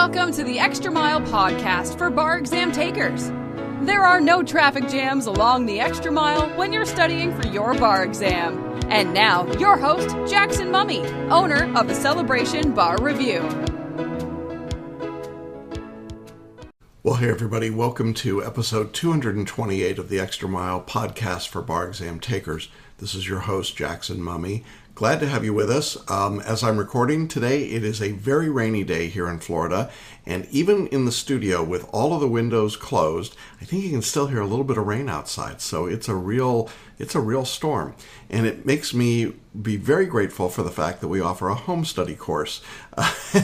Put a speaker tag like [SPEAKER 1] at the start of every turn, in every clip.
[SPEAKER 1] Welcome to the Extra Mile podcast for bar exam takers. There are no traffic jams along the Extra Mile when you're studying for your bar exam. And now, your host, Jackson Mummy, owner of the Celebration Bar Review.
[SPEAKER 2] Well, hey everybody, welcome to episode 228 of the Extra Mile podcast for bar exam takers. This is your host, Jackson Mummy. Glad to have you with us. As I'm recording today, it is a very rainy day here in Florida, and even in the studio with all of the windows closed, I think you can still hear a little bit of rain outside. So it's a real storm, and it makes me be very grateful for the fact that we offer a home study course,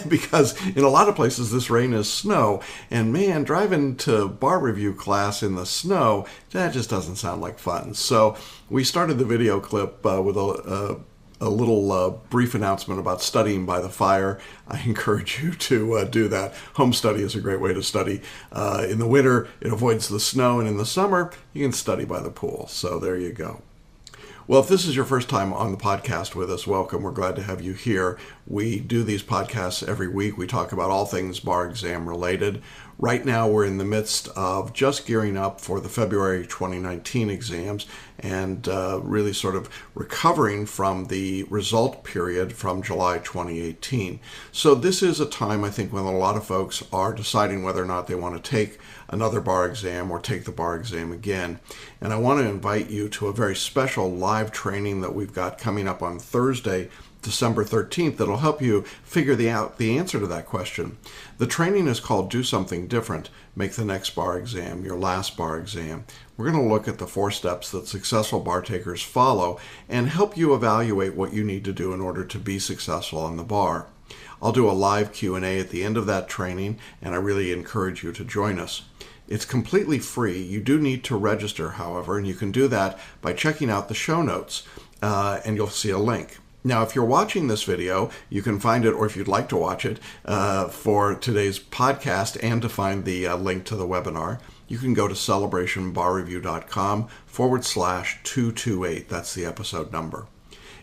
[SPEAKER 2] because in a lot of places this rain is snow, and man, driving to bar review class in the snow, that just doesn't sound like fun. So we started the video clip with a little brief announcement about studying by the fire. I encourage you to do that. Home study is a great way to study. In the winter, it avoids the snow, and in the summer, you can study by the pool. So there you go. Well, if this is your first time on the podcast with us, welcome. We're glad to have you here. We do these podcasts every week. We talk about all things bar exam related. Right now, we're in the midst of just gearing up for the February 2019 exams and really sort of recovering from the result period from July 2018. So this is a time, I think, when a lot of folks are deciding whether or not they want to take another bar exam or take the bar exam again. And I want to invite you to a very special live training that we've got coming up on Thursday, December 13th, that'll help you figure out the answer to that question. The training is called Do Something Different, Make the Next Bar Exam Your Last Bar Exam. We're going to look at the 4 steps that successful bar takers follow and help you evaluate what you need to do in order to be successful on the bar. I'll do a live Q&A at the end of that training, and I really encourage you to join us. It's completely free. You do need to register, however, and you can do that by checking out the show notes, and you'll see a link. Now, if you're watching this video, you can find it, or if you'd like to watch it for today's podcast and to find the link to the webinar, you can go to celebrationbarreview.com/228. That's the episode number.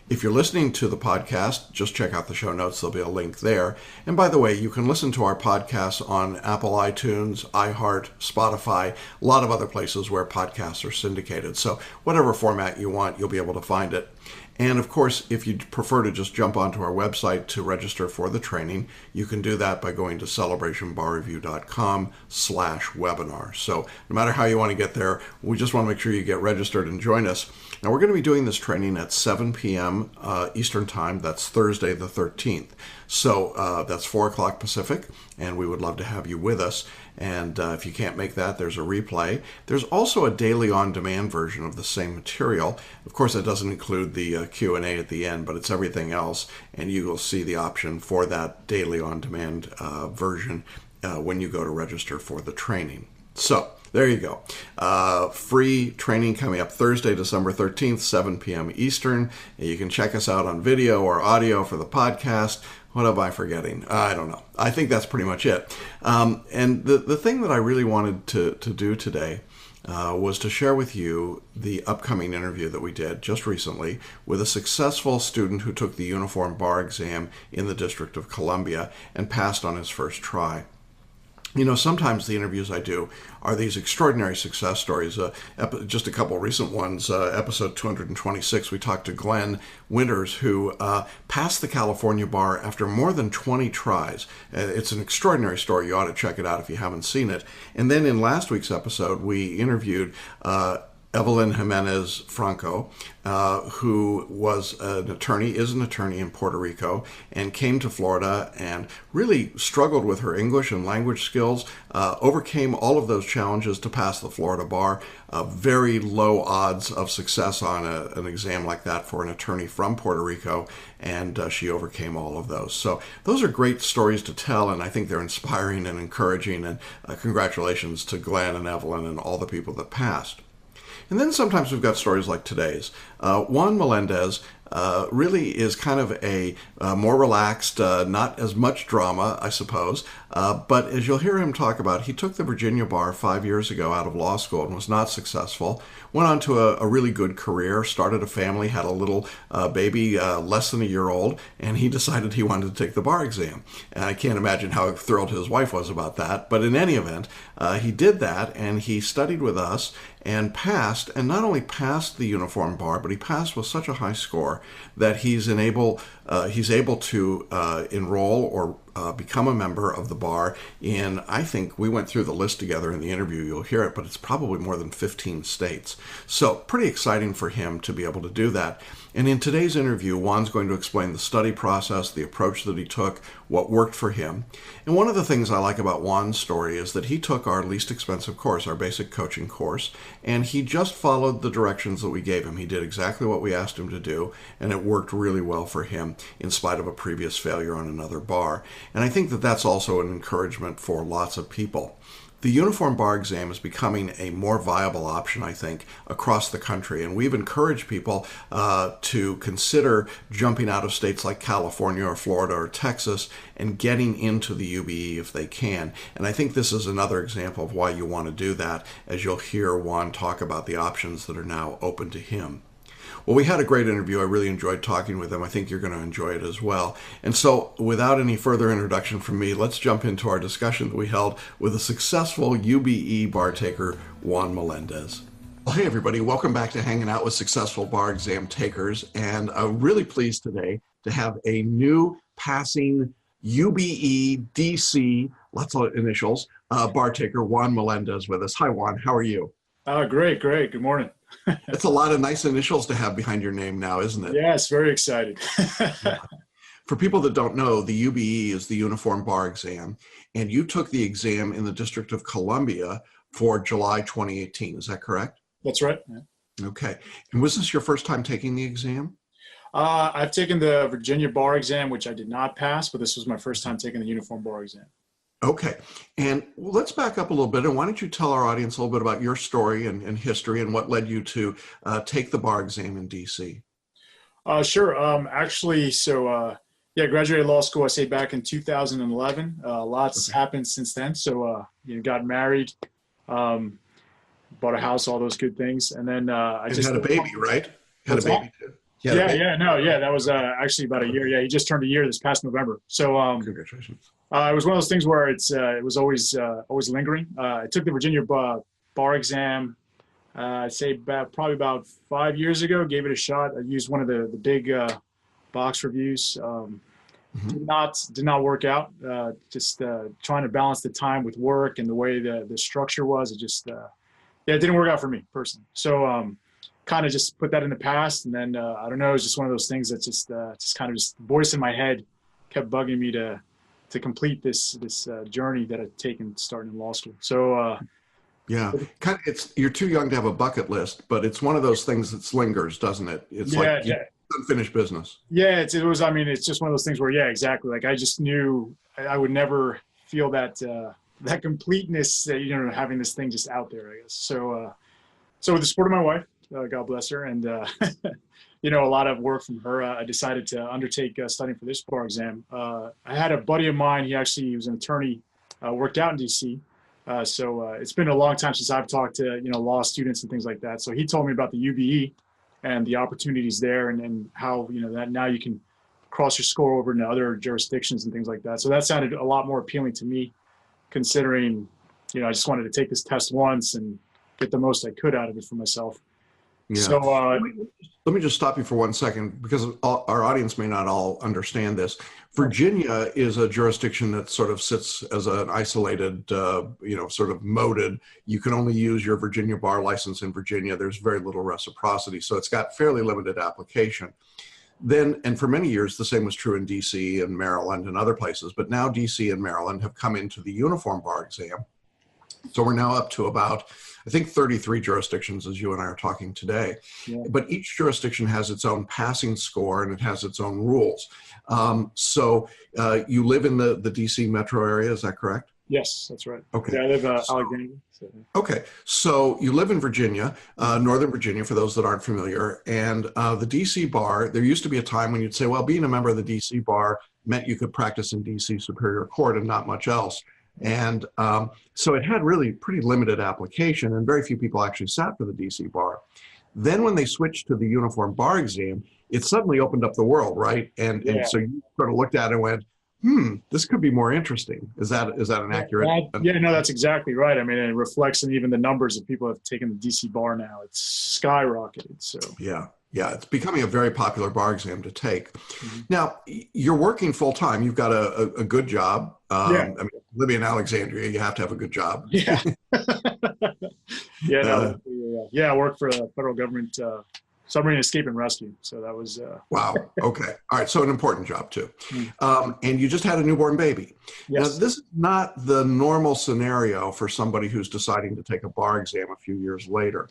[SPEAKER 2] If you're listening to the podcast, just check out the show notes. There'll be a link there. And by the way, you can listen to our podcasts on Apple iTunes, iHeart, Spotify, a lot of other places where podcasts are syndicated. So whatever format you want, you'll be able to find it. And of course, if you'd prefer to just jump onto our website to register for the training, you can do that by going to celebrationbarreview.com/webinar. So no matter how you want to get there, we just want to make sure you get registered and join us. Now, we're going to be doing this training at 7 p.m. Eastern Time. That's Thursday the 13th. So that's 4 o'clock Pacific, and we would love to have you with us. And if you can't make that, there's a replay. There's also a daily on-demand version of the same material. Of course, that doesn't include the Q&A at the end, but it's everything else, and you will see the option for that daily on-demand version when you go to register for the training. So there you go. Free training coming up Thursday, December 13th, 7 p.m. Eastern. You can check us out on video or audio for the podcast. What am I forgetting? I don't know. I think that's pretty much it. And the thing that I really wanted to do today was to share with you the upcoming interview that we did just recently with a successful student who took the uniform bar exam in the District of Columbia and passed on his first try. You know, sometimes the interviews I do are these extraordinary success stories. Just a couple recent ones. Episode 226, we talked to Glenn Winters, who passed the California bar after more than 20 tries. It's an extraordinary story. You ought to check it out if you haven't seen it. And then in last week's episode, we interviewed Evelyn Jimenez Franco, who was is an attorney in Puerto Rico, and came to Florida and really struggled with her English and language skills, overcame all of those challenges to pass the Florida bar. Very low odds of success on an exam like that for an attorney from Puerto Rico, and she overcame all of those. So those are great stories to tell, and I think they're inspiring and encouraging, and congratulations to Glenn and Evelyn and all the people that passed. And then sometimes we've got stories like today's. Juan Melendez really is kind of a more relaxed, not as much drama, I suppose. But as you'll hear him talk about, he took the Virginia bar 5 years ago out of law school and was not successful. Went on to a really good career, started a family, had a little baby less than a year old, and he decided he wanted to take the bar exam. And I can't imagine how thrilled his wife was about that. But in any event, he did that, and he studied with us and passed, and not only passed the uniform bar, but he passed with such a high score that he's able to enroll or become a member of the bar in, I think we went through the list together in the interview, you'll hear it, but it's probably more than 15 states. So pretty exciting for him to be able to do that. And in today's interview, Juan's going to explain the study process, the approach that he took, what worked for him. And one of the things I like about Juan's story is that he took our least expensive course, our basic coaching course, and he just followed the directions that we gave him. He did exactly what we asked him to do, and it worked really well for him in spite of a previous failure on another bar. And I think that that's also an encouragement for lots of people. The uniform bar exam is becoming a more viable option, I think, across the country. And we've encouraged people to consider jumping out of states like California or Florida or Texas and getting into the UBE if they can. And I think this is another example of why you want to do that, as you'll hear Juan talk about the options that are now open to him. Well, we had a great interview. I really enjoyed talking with him. I think you're going to enjoy it as well. And so without any further introduction from me, let's jump into our discussion that we held with a successful UBE bar taker, Juan Melendez. Well, hey, everybody. Welcome back to Hanging Out with Successful Bar Exam Takers. And I'm really pleased today to have a new passing UBE DC, lots of initials, bar taker, Juan Melendez with us. Hi, Juan. How are you?
[SPEAKER 3] Great. Good morning.
[SPEAKER 2] It's a lot of nice initials to have behind your name now, isn't it?
[SPEAKER 3] Yes, very excited.
[SPEAKER 2] For people that don't know, the UBE is the Uniform Bar Exam, and you took the exam in the District of Columbia for July 2018. Is that correct?
[SPEAKER 3] That's right. Yeah.
[SPEAKER 2] Okay. And was this your first time taking the exam?
[SPEAKER 3] I've taken the Virginia bar exam, which I did not pass, but this was my first time taking the uniform bar exam.
[SPEAKER 2] Okay. And let's back up a little bit. And why don't you tell our audience a little bit about your story and history and what led you to take the bar exam in DC?
[SPEAKER 3] Sure. I graduated law school, I say back in 2011. Lots happened since then. So, got married, bought a house, all those good things. And then I just
[SPEAKER 2] had a baby, right? Had a baby too.
[SPEAKER 3] That was actually about a year. Yeah, he just turned a year this past November. So
[SPEAKER 2] congratulations.
[SPEAKER 3] It was one of those things where it was always lingering. I took the Virginia bar exam, I'd say probably about 5 years ago. Gave it a shot. I used one of the big box reviews. Did not work out. Just trying to balance the time with work and the way the structure was. It just it didn't work out for me personally. So kind of just put that in the past, and then I don't know. It was just one of those things that just kind of just voice in my head kept bugging me to complete this journey that I've taken starting in law school. So you're too young to have a bucket list, but it's one of those things that lingers, doesn't it? It's unfinished business. Yeah, it's just one of those things where, exactly. Like I just knew I would never feel that completeness, having this thing just out there, I guess. So with the support of my wife, God bless her, and a lot of work from her, I decided to undertake studying for this bar exam. I had a buddy of mine. He was an attorney, worked out in DC. So it's been a long time since I've talked to, law students and things like that. So he told me about the UBE and the opportunities there, and how, that now you can cross your score over into other jurisdictions and things like that. So that sounded a lot more appealing to me, considering, I just wanted to take this test once and get the most I could out of it for myself.
[SPEAKER 2] Yeah. So let me just stop you for 1 second, because our audience may not all understand this. Virginia is a jurisdiction that sort of sits as an isolated, sort of moded. You can only use your Virginia bar license in Virginia. There's very little reciprocity, so it's got fairly limited application. Then, and for many years, the same was true in DC and Maryland and other places, but now DC and Maryland have come into the uniform bar exam. So we're now up to about, I think, 33 jurisdictions, as you and I are talking today. Yeah. But each jurisdiction has its own passing score, and it has its own rules. So you live in the DC metro area, is that correct?
[SPEAKER 3] Yes, that's right.
[SPEAKER 2] Okay.
[SPEAKER 3] Yeah, I live Alexandria. So.
[SPEAKER 2] Okay, so you live in Virginia, Northern Virginia, for those that aren't familiar, and the DC bar, there used to be a time when you'd say, well, being a member of the DC bar meant you could practice in DC Superior Court and not much else. And so it had really pretty limited application, and very few people actually sat for the DC bar. Then when they switched to the uniform bar exam, it suddenly opened up the world, right? And so you sort of looked at it and went, this could be more interesting. Is that an accurate?
[SPEAKER 3] Yeah, no, that's exactly right. I mean, it reflects in even the numbers of people who have taken the DC bar now. It's skyrocketed. So
[SPEAKER 2] Yeah, it's becoming a very popular bar exam to take. Now, you're working full time. You've got a good job. I mean, living in Alexandria, you have to have a good job.
[SPEAKER 3] Yeah. I work for the federal government submarine escape and rescue. So that was
[SPEAKER 2] wow. Okay. All right. So an important job too. And you just had a newborn baby.
[SPEAKER 3] Yes.
[SPEAKER 2] Now, this is not the normal scenario for somebody who's deciding to take a bar exam a few years later.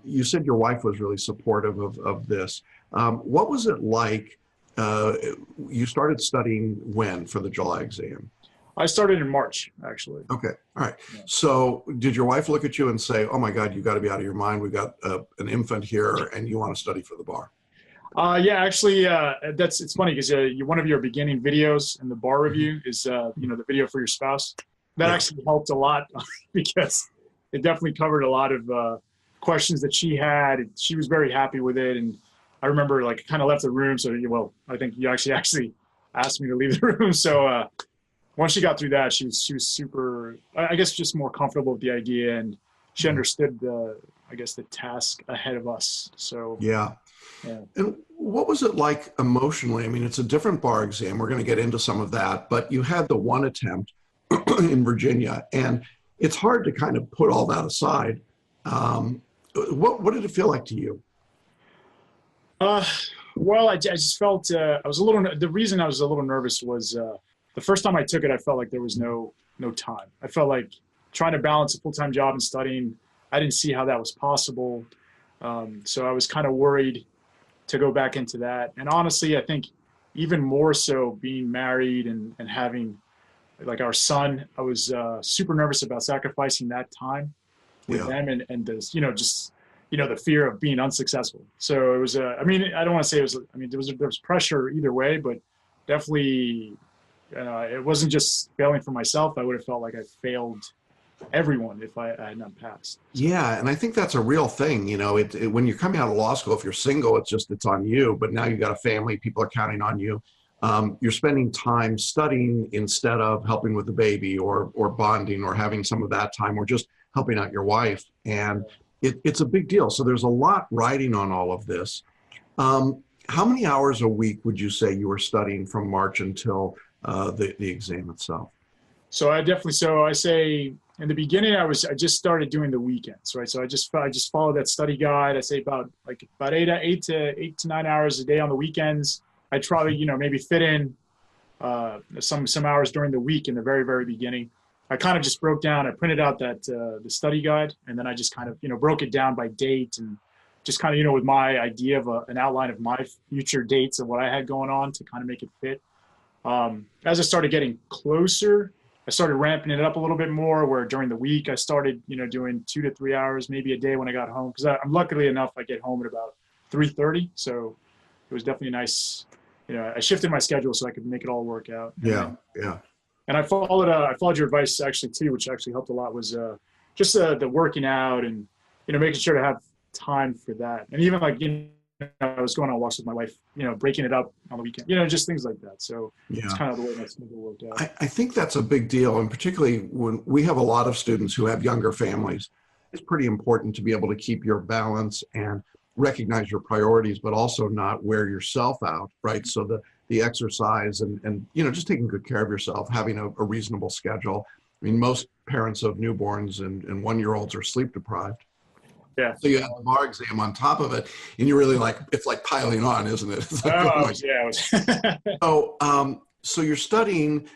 [SPEAKER 2] You said your wife was really supportive of this. What was it like? You started studying when for the July exam?
[SPEAKER 3] I started in March, actually.
[SPEAKER 2] Okay. All right.
[SPEAKER 3] Yeah.
[SPEAKER 2] So did your wife look at you and say, oh my God, you got to be out of your mind. We've got an infant here and you want to study for the bar?
[SPEAKER 3] Actually, it's funny because one of your beginning videos in the bar review is, the video for your spouse. That actually helped a lot because it definitely covered a lot of questions that she had. She was very happy with it. And I remember kind of left the room. So, I think you actually asked me to leave the room. So, once she got through that, she was super, I guess, just more comfortable with the idea, and she understood the task ahead of us. So
[SPEAKER 2] yeah. And what was it like emotionally? I mean, it's a different bar exam. We're going to get into some of that, but you had the one attempt in Virginia, and it's hard to kind of put all that aside. What did it feel like to you?
[SPEAKER 3] Well, I just felt the reason I was a little nervous was. The first time I took it, I felt like there was no time. I felt like trying to balance a full-time job and studying, I didn't see how that was possible. So I was kind of worried to go back into that. And honestly, I think even more so being married and having our son, I was super nervous about sacrificing that time with them and this, the fear of being unsuccessful. So it was, I don't want to say it was, there was pressure either way, but definitely, it wasn't just failing for myself. I would have felt like I failed everyone if I had not passed.
[SPEAKER 2] Yeah, and I think that's a real thing. When you're coming out of law school, if you're single, it's on you. But now you've got a family; people are counting on you. You're spending time studying instead of helping with the baby or bonding or having some of that time or just helping out your wife. And it's a big deal. So there's a lot riding on all of this. How many hours a week would you say you were studying from March until the exam itself?
[SPEAKER 3] So I say in the beginning, I just started doing the weekends, right? So I just followed that study guide. I say about 8 to 9 hours a day on the weekends. I try to, maybe fit in some hours during the week in the very, very beginning. I kind of just broke down, I printed out that the study guide, and then I just kind of, broke it down by date and just kind of, with my idea of an outline of my future dates of what I had going on to kind of make it fit. As I started getting closer, I started ramping it up a little bit more, where during the week I started, doing 2 to 3 hours, maybe a day when I got home. Because I'm luckily enough, I get home at about 3:30. So it was definitely nice. I shifted my schedule so I could make it all work out.
[SPEAKER 2] Yeah.
[SPEAKER 3] And I followed your advice actually too, which actually helped a lot, was just the working out and, making sure to have time for that. And even I was going on walks with my wife, breaking it up on the weekend, just things like that. So it's kind of the way my schedule worked out.
[SPEAKER 2] I think that's a big deal. And particularly when we have a lot of students who have younger families, it's pretty important to be able to keep your balance and recognize your priorities, but also not wear yourself out, right? So the exercise and just taking good care of yourself, having a reasonable schedule. I mean, most parents of newborns and 1-year-olds are sleep deprived.
[SPEAKER 3] Yeah.
[SPEAKER 2] So you have the bar exam on top of it, and you're really it's like piling on, isn't it? It's So you're studying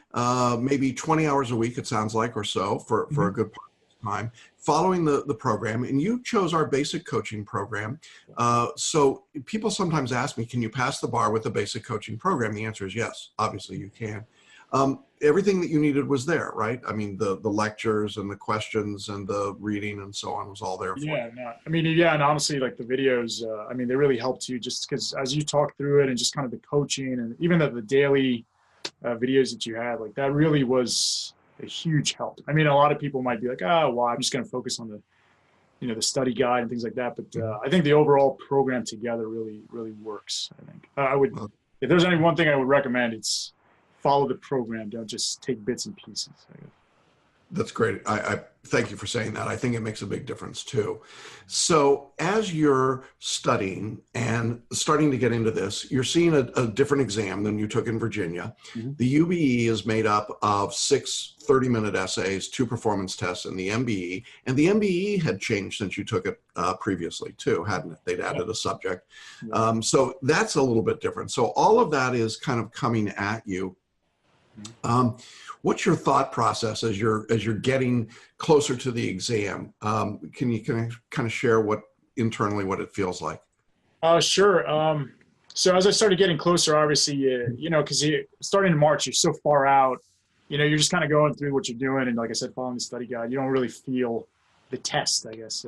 [SPEAKER 2] maybe 20 hours a week, it sounds like, or so for a good part of the time, following the program. And you chose our basic coaching program. So people sometimes ask me, can you pass the bar with the basic coaching program? The answer is yes, obviously you can. Everything that you needed was there, right? I mean, the lectures and the questions and the reading and so on was all there for you.
[SPEAKER 3] Yeah, no, I mean, yeah, and honestly, like the videos, I mean, they really helped you just because as you talk through it and just kind of the coaching and even the daily videos that you had, like that really was a huge help. I mean, a lot of people might be like, oh, well, I'm just going to focus on the, you know, the study guide and things like that. But I think the overall program together really, really works. I think I would, if there's only one thing I would recommend, it's follow the program. Don't just take bits and pieces.
[SPEAKER 2] That's great. I thank you for saying that. I think it makes a big difference too. So as you're studying and starting to get into this, you're seeing a different exam than you took in Virginia. Mm-hmm. The UBE is made up of 6 30-minute essays, 2 performance tests, and the MBE. And the MBE had changed since you took it previously too, hadn't it? They'd added a subject. Yeah. So that's a little bit different. So all of that is kind of coming at you. What's your thought process as you're getting closer to the exam? Can you kind of share internally what it feels like?
[SPEAKER 3] Sure. So as I started getting closer, obviously, you know, because starting in March, you're so far out, you know, you're just kind of going through what you're doing. And like I said, following the study guide, you don't really feel the test, I guess.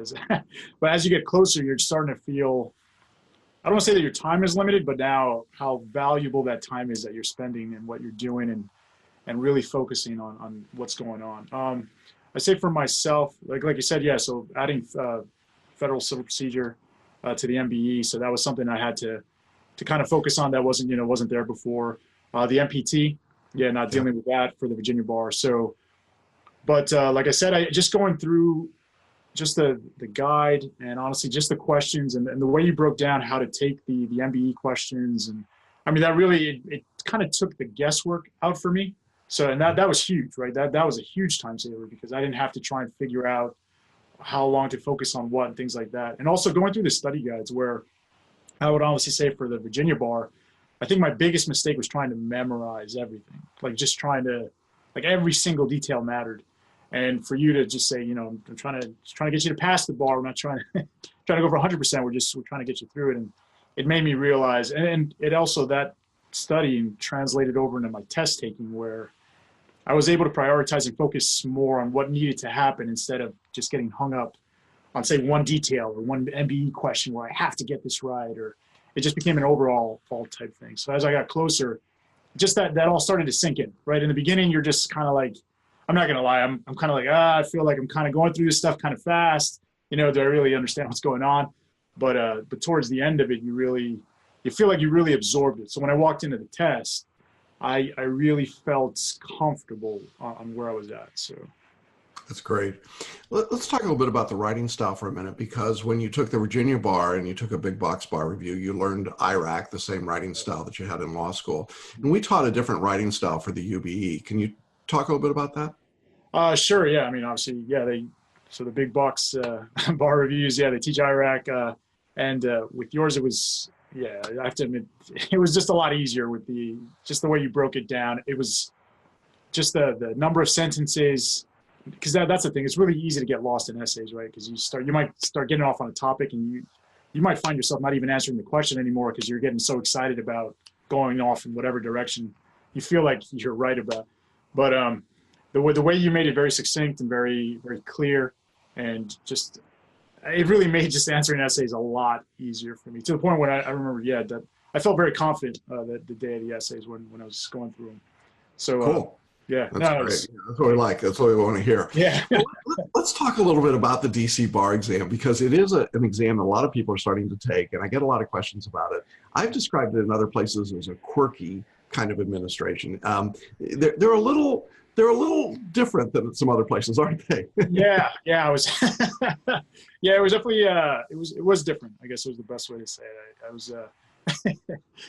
[SPEAKER 3] But as you get closer, you're starting to feel, I don't want to say that your time is limited, but now how valuable that time is that you're spending and what you're doing and really focusing on what's going on. I say for myself, like you said, yeah, so adding federal civil procedure to the MBE, so that was something I had to kind of focus on that wasn't there before. The MPT, yeah, not dealing with that for the Virginia bar. So, but like I said, I just going through just the guide and honestly just the questions and the way you broke down how to take the MBE questions. And I mean, that really, it kind of took the guesswork out for me. So, and that was huge, right? That was a huge time saver because I didn't have to try and figure out how long to focus on what and things like that. And also going through the study guides where I would honestly say for the Virginia bar, I think my biggest mistake was trying to memorize everything. Like just trying to, like every single detail mattered. And for you to just say, you know, I'm trying to get you to pass the bar. We're not trying to go for 100%. We're trying to get you through it. And it made me realize, and it also, that studying translated over into my test taking where I was able to prioritize and focus more on what needed to happen instead of just getting hung up on, say, one detail or one MBE question where I have to get this right, or it just became an overall fault type thing. So as I got closer, just that all started to sink in, right? In the beginning, you're just kind of like, I'm not going to lie, I'm kind of like, I feel like I'm kind of going through this stuff kind of fast. You know, do I really understand what's going on? But towards the end of it, you feel like you really absorbed it. So when I walked into the test, I really felt comfortable on where I was at. So
[SPEAKER 2] that's great. Let's talk a little bit about the writing style for a minute, because when you took the Virginia bar and you took a big box bar review, you learned IRAC, the same writing style that you had in law school. And we taught a different writing style for the UBE. Can you talk a little bit about that?
[SPEAKER 3] Sure. Yeah. I mean, obviously, yeah, so the big box bar reviews, yeah, they teach IRAC. And with yours, it was, yeah, I have to admit, it was just a lot easier with the way you broke it down. It was just the number of sentences, because that's the thing. It's really easy to get lost in essays, right? Because you might start getting off on a topic and you might find yourself not even answering the question anymore because you're getting so excited about going off in whatever direction you feel like you're right about. But the way you made it very succinct and very, very clear, and just it really made just answering essays a lot easier for me, to the point where I remember, yeah, that I felt very confident the day of the essays when I was going through them. So
[SPEAKER 2] cool.
[SPEAKER 3] Yeah,
[SPEAKER 2] that's great. That's what we like. That's what we want to hear.
[SPEAKER 3] Yeah.
[SPEAKER 2] Let's talk a little bit about the DC bar exam, because it is an exam a lot of people are starting to take, and I get a lot of questions about it. I've described it in other places as a quirky kind of administration. They're a little different than some other places, aren't they?
[SPEAKER 3] Yeah. I was. Yeah, it was definitely. It was different. I guess it was the best way to say it. I was.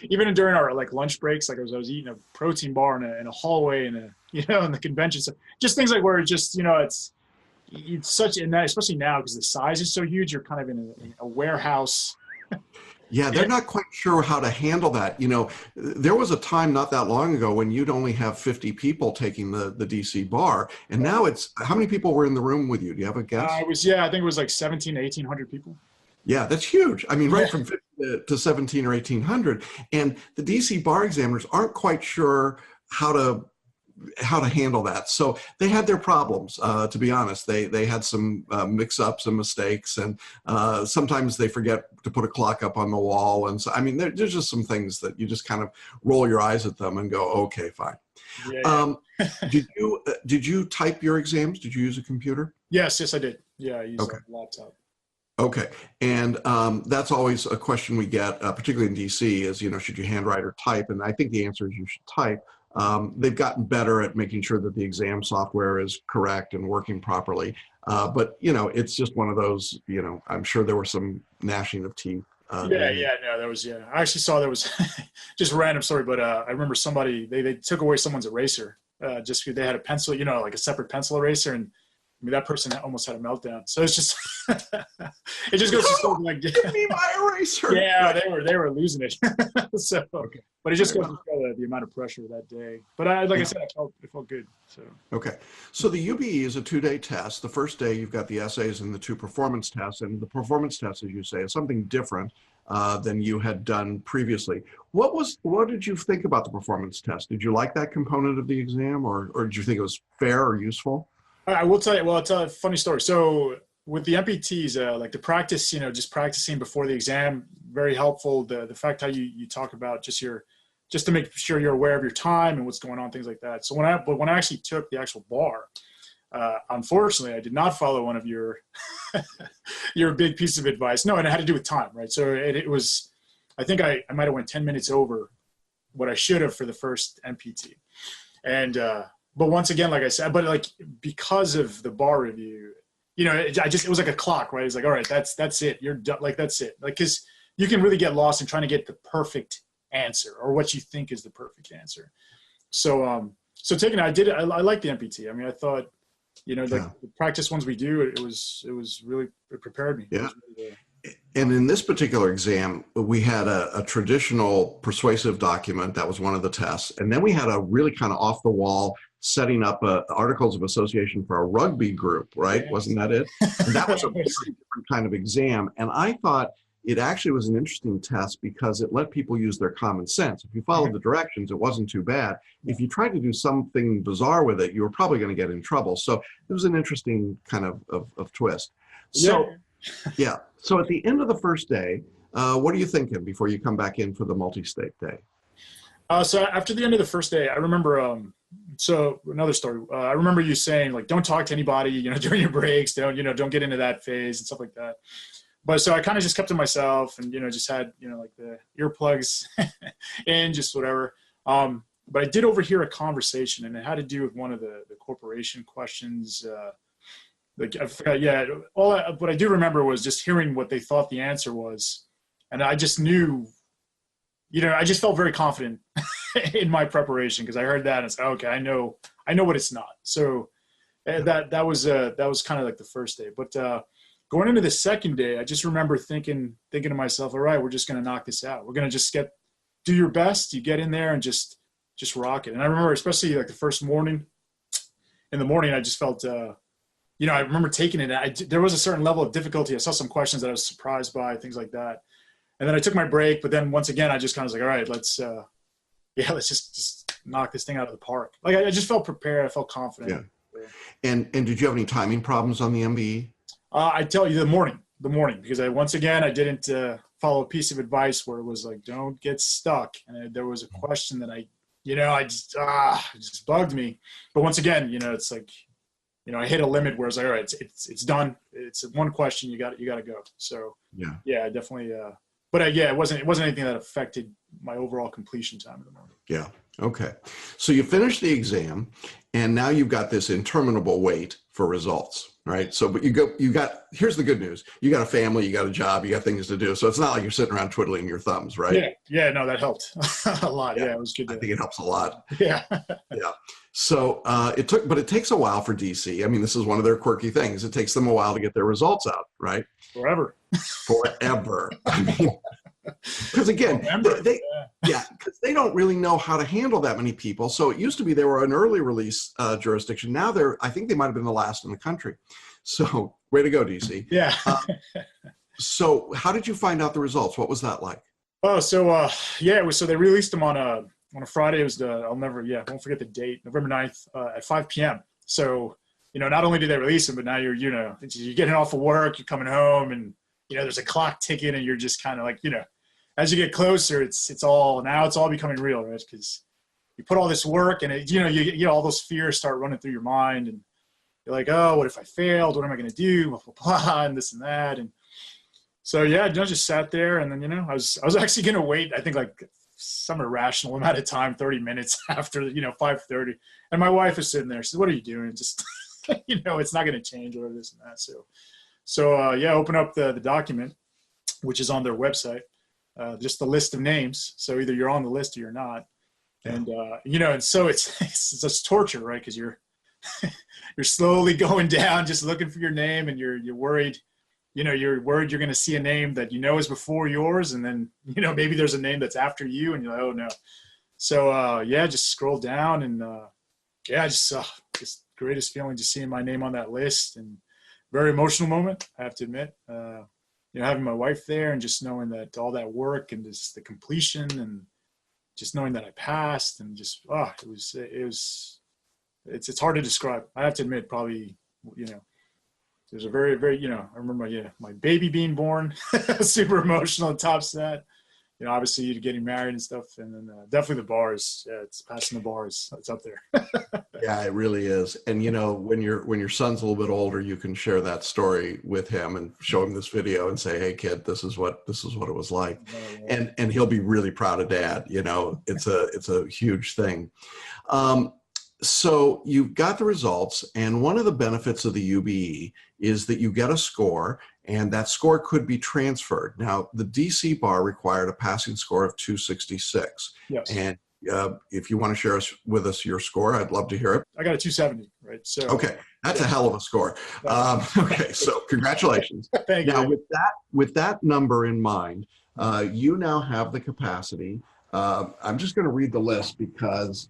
[SPEAKER 3] Even during our lunch breaks, I was eating a protein bar in a hallway in the convention. So just things like where it's such, and especially now because the size is so huge, you're kind of in a warehouse.
[SPEAKER 2] Yeah, they're not quite sure how to handle that. There was a time not that long ago when you'd only have 50 people taking the DC bar, and now it's, how many people were in the room with you? Do you have a guess?
[SPEAKER 3] I think it was like 1,700 to 1,800 people.
[SPEAKER 2] Yeah, that's huge. I mean, right from 50 to 1,700 or 1,800. And the DC bar examiners aren't quite sure how to how to handle that. So they had their problems, to be honest. They had some mix-ups and mistakes, and sometimes they forget to put a clock up on the wall. And so, I mean, there's just some things that you just kind of roll your eyes at them and go, okay, fine.
[SPEAKER 3] Yeah.
[SPEAKER 2] Did you type your exams? Did you use a computer?
[SPEAKER 3] Yes, I did. Yeah, I used a laptop.
[SPEAKER 2] Okay. And that's always a question we get, particularly in DC, is, should you handwrite or type? And I think the answer is you should type. They've gotten better at making sure that the exam software is correct and working properly. But, it's just one of those, I'm sure there were some gnashing of teeth.
[SPEAKER 3] No, there was, I actually saw there was just a random story, but I remember somebody, they took away someone's eraser, just because they had a pencil, like a separate pencil eraser, and I mean, that person almost had a meltdown. So it's just, it just goes to show, like,
[SPEAKER 2] give me my eraser.
[SPEAKER 3] Yeah, they were losing it. So, okay. But it just goes to show the amount of pressure that day. But I said, it felt good. So.
[SPEAKER 2] Okay. So the UBE is a 2-day test. The first day you've got the essays and the 2 performance tests, and the performance test, as you say, is something different than you had done previously. What did you think about the performance test? Did you like that component of the exam, or did you think it was fair or useful?
[SPEAKER 3] I will tell you. Well, I'll tell a funny story. So with the MPTs, like the practice, just practicing before the exam, very helpful. The fact how you talk about just to make sure you're aware of your time and what's going on, things like that. So when I actually took the actual bar, unfortunately, I did not follow one of your your big piece of advice. No, and it had to do with time, right? So it was, I think I might have went 10 minutes over what I should have for the first MPT, and but once again, like I said, but like because of the bar review, it was like a clock, right? It's like, all right, that's it. You're done. Like, that's it. Like, cause you can really get lost in trying to get the perfect answer or what you think is the perfect answer. So, taking it, I like the MPT. I mean, I thought, the practice ones we do, it was really, it prepared me.
[SPEAKER 2] Yeah. And in this particular exam, we had a traditional persuasive document. That was one of the tests. And then we had a really kind of off the wall setting up articles of association for a rugby group, right? Yeah. Wasn't that it? And that was a very different kind of exam. And I thought it actually was an interesting test because it let people use their common sense. If you followed the directions, it wasn't too bad. If you tried to do something bizarre with it, you were probably going to get in trouble. So it was an interesting kind of twist. So, yeah. So at the end of the first day, what are you thinking before you come back in for the multi-state day?
[SPEAKER 3] So after the end of the first day, I remember, so another story, I remember you saying, like, don't talk to anybody, during your breaks, don't get into that phase and stuff like that. But so I kind of just kept to myself and, just had, like the earplugs in, just whatever. But I did overhear a conversation, and it had to do with one of the corporation questions. Like, I forgot, what I do remember was just hearing what they thought the answer was. And I just knew, I just felt very confident in my preparation because I heard that and I said, okay, I know what it's not. So that was kind of like the first day. But going into the second day, I just remember thinking to myself, all right, we're just going to knock this out. We're going to just do your best. You get in there and just rock it. And I remember, especially like the first morning, in the morning, I just felt, I remember taking it. There was a certain level of difficulty. I saw some questions that I was surprised by, things like that. And then I took my break, but then once again, I just kind of was like, all right, let's just knock this thing out of the park. Like, I just felt prepared. I felt confident.
[SPEAKER 2] Yeah. And did you have any timing problems on the MBE?
[SPEAKER 3] I tell you, the morning, because I didn't follow a piece of advice where it was like, don't get stuck. And there was a question that it just bugged me. But once again, it's like, I hit a limit where it's like, all right, it's done. It's one question. You got to go. So yeah, definitely. But it wasn't anything that affected my overall completion time in the morning.
[SPEAKER 2] Yeah. Okay. So you finished the exam, and now you've got this interminable wait for results, right? So, but here's the good news. You got a family, you got a job, you got things to do. So it's not like you're sitting around twiddling your thumbs, right?
[SPEAKER 3] Yeah. No, that helped a lot. Yeah, it was good.
[SPEAKER 2] I think it helps a lot.
[SPEAKER 3] Yeah.
[SPEAKER 2] Yeah. So but it takes a while for DC. I mean, this is one of their quirky things. It takes them a while to get their results out, right?
[SPEAKER 3] Forever.
[SPEAKER 2] I mean, because again, because they don't really know how to handle that many people. So it used to be they were an early release jurisdiction. Now I think they might have been the last in the country. So way to go, DC.
[SPEAKER 3] Yeah.
[SPEAKER 2] So how did you find out the results? What was that like?
[SPEAKER 3] Oh, so so they released them on on a Friday. It was won't forget the date, November 9th at 5 p.m. So, not only did they release him, but now you're getting off of work, you're coming home, and, there's a clock ticking, and you're just kind of like, as you get closer, it's all becoming real, right? Because you put all this work and you get all those fears start running through your mind, and you're like, oh, what if I failed? What am I going to do? Blah, blah, blah, and this and that. And so, I just sat there, and then, I was actually going to wait, I think like some irrational amount of time, 30 minutes after, 5:30. And my wife is sitting there. She says, what are you doing? Just, it's not going to change or this and that. So open up the document, which is on their website, just the list of names. So either you're on the list or you're not. And, and so it's just torture, right? Because you're slowly going down, just looking for your name, and you're worried. You're worried you're going to see a name that is before yours, and then maybe there's a name that's after you, and you're like, oh no. So just scroll down, and just greatest feeling just seeing my name on that list, and very emotional moment, I have to admit. Having my wife there, and just knowing that all that work and just the completion, and just knowing that I passed, and just it's hard to describe. I have to admit, probably there's a very, very, I remember my baby being born, super emotional, and tops that. Obviously you're getting married and stuff, and then definitely the bars. Yeah, it's passing the bars. It's up there.
[SPEAKER 2] Yeah, it really is. And when your son's a little bit older, you can share that story with him and show him this video and say, "Hey, kid, this is what it was like," and he'll be really proud of Dad. It's a huge thing. So you've got the results, and one of the benefits of the UBE is that you get a score, and that score could be transferred. Now, the DC bar required a passing score of 266.
[SPEAKER 3] Yes.
[SPEAKER 2] And if you want to share with us your score, I'd love to hear it.
[SPEAKER 3] I got a 270, right? So
[SPEAKER 2] okay, that's a hell of a score. Okay, so congratulations.
[SPEAKER 3] Thank you.
[SPEAKER 2] Now, with that number in mind, you now have the capacity. I'm just going to read the list because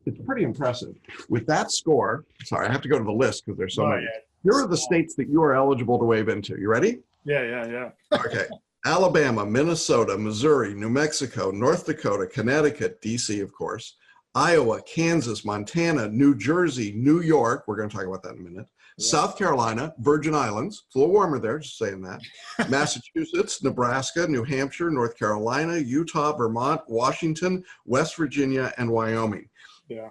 [SPEAKER 2] it's pretty impressive. With that score, sorry, I have to go to the list because there's so many.
[SPEAKER 3] Yeah.
[SPEAKER 2] Here are the states that you are eligible to waive into. You ready?
[SPEAKER 3] Yeah.
[SPEAKER 2] Okay. Alabama, Minnesota, Missouri, New Mexico, North Dakota, Connecticut, DC, of course, Iowa, Kansas, Montana, New Jersey, New York. We're going to talk about that in a minute. Yeah. South Carolina, Virgin Islands. It's a little warmer there, just saying that. Massachusetts, Nebraska, New Hampshire, North Carolina, Utah, Vermont, Washington, West Virginia, and Wyoming.
[SPEAKER 3] Yeah.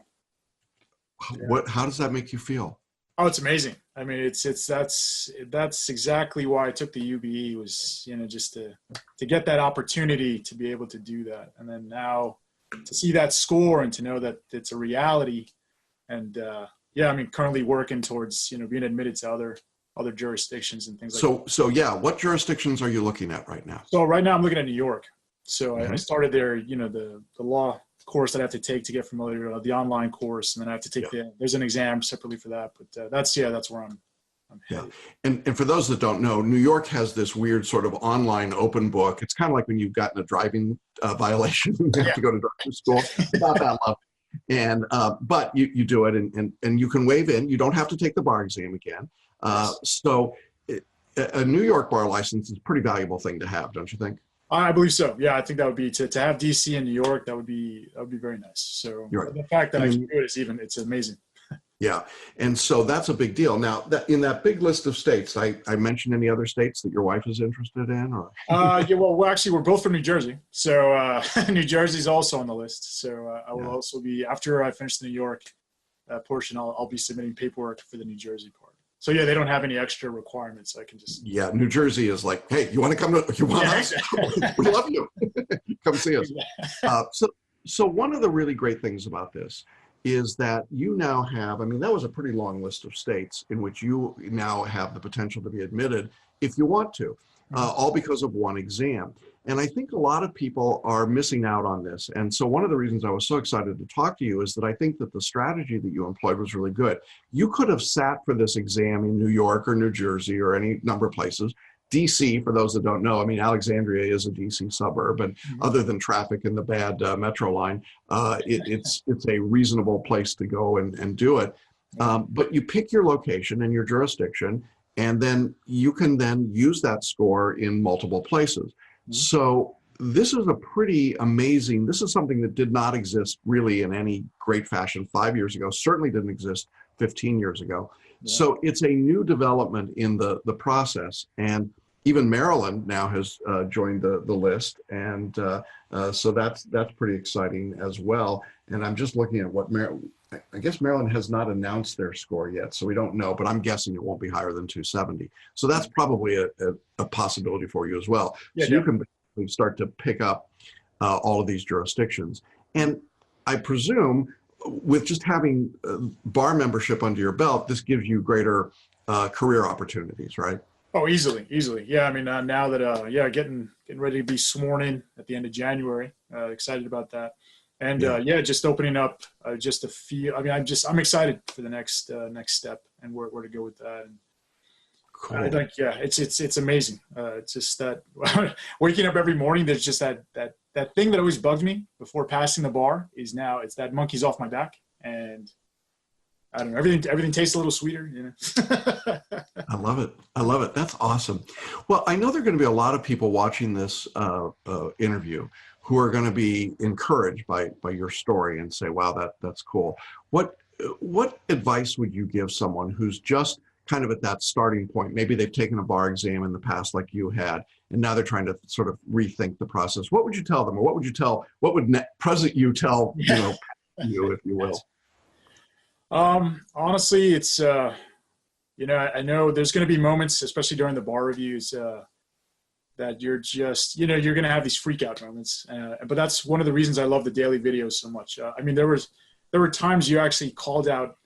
[SPEAKER 2] How does that make you feel?
[SPEAKER 3] Oh, it's amazing. I mean, that's exactly why I took the UBE, was, just to get that opportunity to be able to do that. And then now to see that score and to know that it's a reality. And currently working towards, being admitted to other jurisdictions and things like that. So
[SPEAKER 2] what jurisdictions are you looking at right now?
[SPEAKER 3] So right now I'm looking at New York. So I started there, the law course that I have to take to get familiar, the online course, and then I have to take there's an exam separately for that. But that's where I'm headed.
[SPEAKER 2] And for those that don't know, New York has this weird sort of online open book. It's kind of like when you've gotten a driving violation, you have to go to driving school. About that level. And but you do it, and you can waive in. You don't have to take the bar exam again. So a New York bar license is a pretty valuable thing to have, don't you think?
[SPEAKER 3] I believe so. Yeah, I think that would be to have DC in New York. That would be very nice. So the fact that I can do it it's amazing.
[SPEAKER 2] Yeah, and so that's a big deal. Now, in that big list of states, I mentioned any other states that your wife is interested in, or?
[SPEAKER 3] We're both from New Jersey, so New Jersey's also on the list. So I will also be, after I finish the New York portion, I'll be submitting paperwork for the New Jersey part. So they don't have any extra requirements. So I can just
[SPEAKER 2] New Jersey is like, hey, you want to come to? You want us? We love you. Come see us. So one of the really great things about this is that you now have, that was a pretty long list of states in which you now have the potential to be admitted if you want to, all because of one exam. And I think a lot of people are missing out on this. And so one of the reasons I was so excited to talk to you is that I think that the strategy that you employed was really good. You could have sat for this exam in New York or New Jersey or any number of places. DC, for those that don't know, Alexandria is a DC suburb, and other than traffic and the bad metro line, it's a reasonable place to go and do it. But you pick your location and your jurisdiction, and then you can then use that score in multiple places. So this is a pretty amazing, this is something that did not exist really in any great fashion 5 years ago, certainly didn't exist 15 years ago.
[SPEAKER 3] Yeah.
[SPEAKER 2] So it's a new development in the process. And even Maryland now has joined the list. And so that's pretty exciting as well. And I'm just looking at what I guess Maryland has not announced their score yet, so we don't know, but I'm guessing it won't be higher than 270. So that's probably a possibility for you as well.
[SPEAKER 3] Yeah,
[SPEAKER 2] so you can start to pick up all of these jurisdictions. And I presume with just having bar membership under your belt, this gives you greater career opportunities, right?
[SPEAKER 3] Oh, easily. Yeah, I mean, now that, getting ready to be sworn in at the end of January, excited about that. And just opening up just a few. I mean, I'm excited for the next step and where to go with that. And
[SPEAKER 2] cool.
[SPEAKER 3] I think it's amazing. It's just that waking up every morning, there's just that thing that always bugged me before passing the bar is now it's that monkey's off my back, and I don't know, everything tastes a little sweeter, you know.
[SPEAKER 2] I love it. That's awesome. Well, I know there are going to be a lot of people watching this interview who are going to be encouraged by your story and say, wow, that's cool. What advice would you give someone who's just kind of at that starting point? Maybe they've taken a bar exam in the past like you had, and now they're trying to sort of rethink the process. What would you tell them, or what would present you tell, you, if you will?
[SPEAKER 3] Honestly, it's, I know there's going to be moments, especially during the bar reviews, that you're just, you're going to have these freak out moments. But that's one of the reasons I love the daily videos so much. I mean, there were times you actually called out,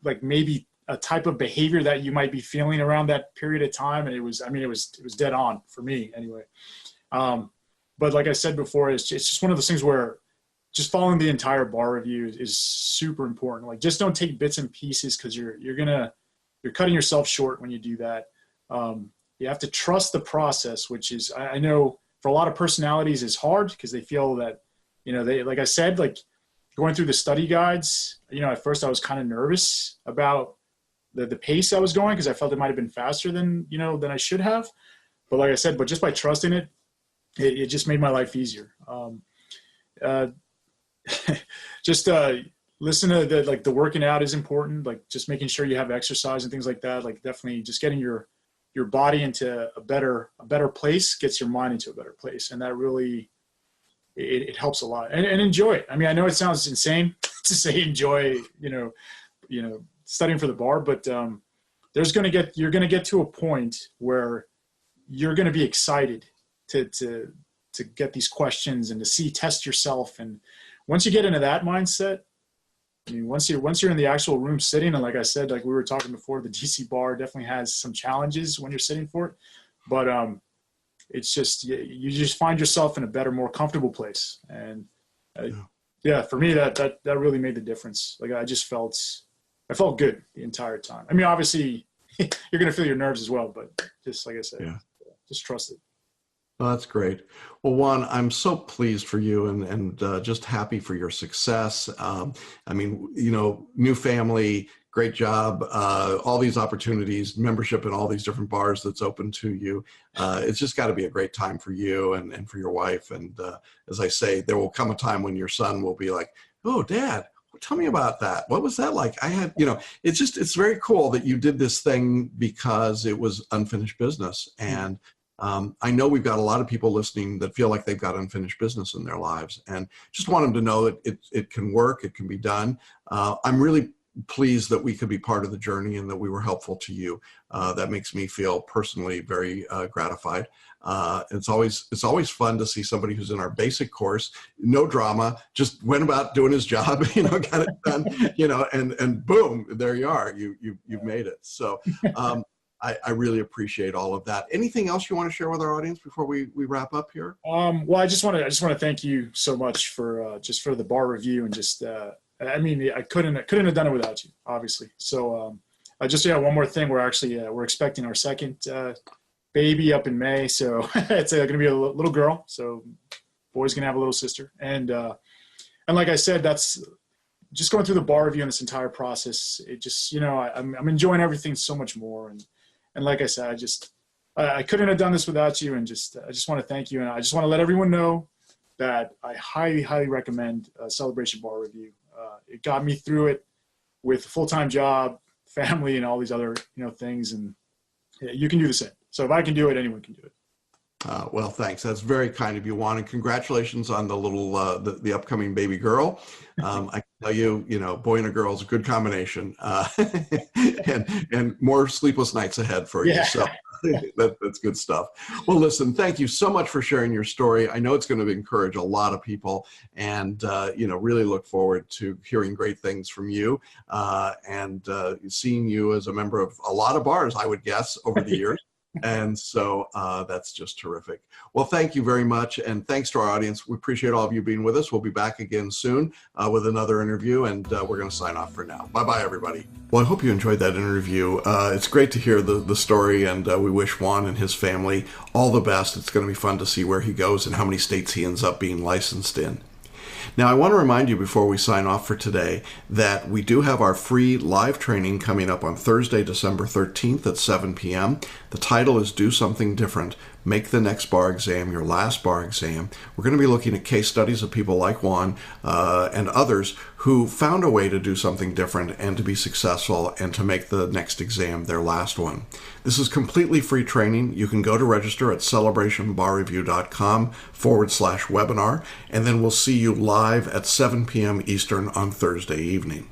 [SPEAKER 3] like maybe a type of behavior that you might be feeling around that period of time. And it was dead on for me anyway. But like I said before, it's just one of those things where just following the entire bar review is super important. Like, just don't take bits and pieces, because you're cutting yourself short when you do that. You have to trust the process, which is, I know for a lot of personalities is hard because they feel that, they, like I said, like going through the study guides, at first I was kind of nervous about the pace I was going, because I felt it might've been faster than I should have. But like I said, just by trusting it, it just made my life easier. Just listen to the working out is important. Like, just making sure you have exercise and things like that. Like, definitely just getting your body into a better place gets your mind into a better place. And that really, it helps a lot. And enjoy it. I mean, I know it sounds insane to say enjoy, studying for the bar, but you're going to get to a point where you're going to be excited to get these questions and to test yourself. And once you get into that mindset, I mean, once you're in the actual room sitting, and like I said, like we were talking before, the DC bar definitely has some challenges when you're sitting for it, but it's just, you just find yourself in a better, more comfortable place. And for me, that really made the difference. Like, I felt good the entire time. I mean, obviously you're going to feel your nerves as well, but just like I said, just trust it.
[SPEAKER 2] Oh, that's great. Well, Juan, I'm so pleased for you and just happy for your success. I mean, new family, great job, all these opportunities, membership in all these different bars that's open to you. It's just got to be a great time for you and for your wife. And as I say, there will come a time when your son will be like, oh, Dad, tell me about that. What was that like? I had, it's very cool that you did this thing because it was unfinished business. And I know we've got a lot of people listening that feel like they've got unfinished business in their lives, and just want them to know that it can work, it can be done. I'm really pleased that we could be part of the journey and that we were helpful to you. That makes me feel personally very gratified. It's always fun to see somebody who's in our basic course, no drama, just went about doing his job, got it done, and boom, there you are, you've made it. So. I really appreciate all of that. Anything else you want to share with our audience before we wrap up here?
[SPEAKER 3] Well, I just want to thank you so much for just for the bar review, and just I mean, I couldn't have done it without you, obviously. So one more thing. We're expecting our second baby up in May, so it's going to be a little girl. So boy's going to have a little sister, and like I said, that's just going through the bar review and this entire process. It just I'm enjoying everything so much more. And like I said, I couldn't have done this without you, and I just want to thank you, and I just want to let everyone know that I highly, highly recommend Celebration Bar Review. It got me through it with a full-time job, family, and all these other things, and you can do the same. So if I can do it, anyone can do it.
[SPEAKER 2] Well, thanks. That's very kind of you, Juan, and congratulations on the little the upcoming baby girl. I can tell you, boy and a girl is a good combination, and more sleepless nights ahead for you. So that's good stuff. Well, listen, thank you so much for sharing your story. I know it's going to encourage a lot of people, and really look forward to hearing great things from you and seeing you as a member of a lot of bars, I would guess, over the years. And so that's just terrific. Well, thank you very much. And thanks to our audience. We appreciate all of you being with us. We'll be back again soon with another interview, and we're going to sign off for now. Bye-bye, everybody. Well, I hope you enjoyed that interview. It's great to hear the story, and we wish Juan and his family all the best. It's going to be fun to see where he goes and how many states he ends up being licensed in. Now, I want to remind you before we sign off for today that we do have our free live training coming up on Thursday, December 13th at 7 p.m. The title is Do Something Different. Make the next bar exam your last bar exam. We're going to be looking at case studies of people like Juan and others who found a way to do something different and to be successful and to make the next exam their last one. This is completely free training. You can go to register at celebrationbarreview.com/webinar, and then we'll see you live at 7 p.m. Eastern on Thursday evening.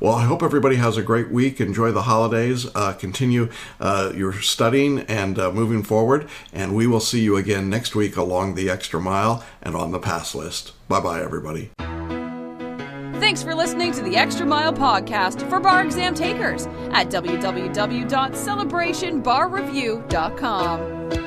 [SPEAKER 2] Well, I hope everybody has a great week. Enjoy the holidays. Continue your studying and moving forward. And we will see you again next week along the Extra Mile and on the Pass List. Bye-bye, everybody.
[SPEAKER 1] Thanks for listening to the Extra Mile podcast for bar exam takers at www.celebrationbarreview.com.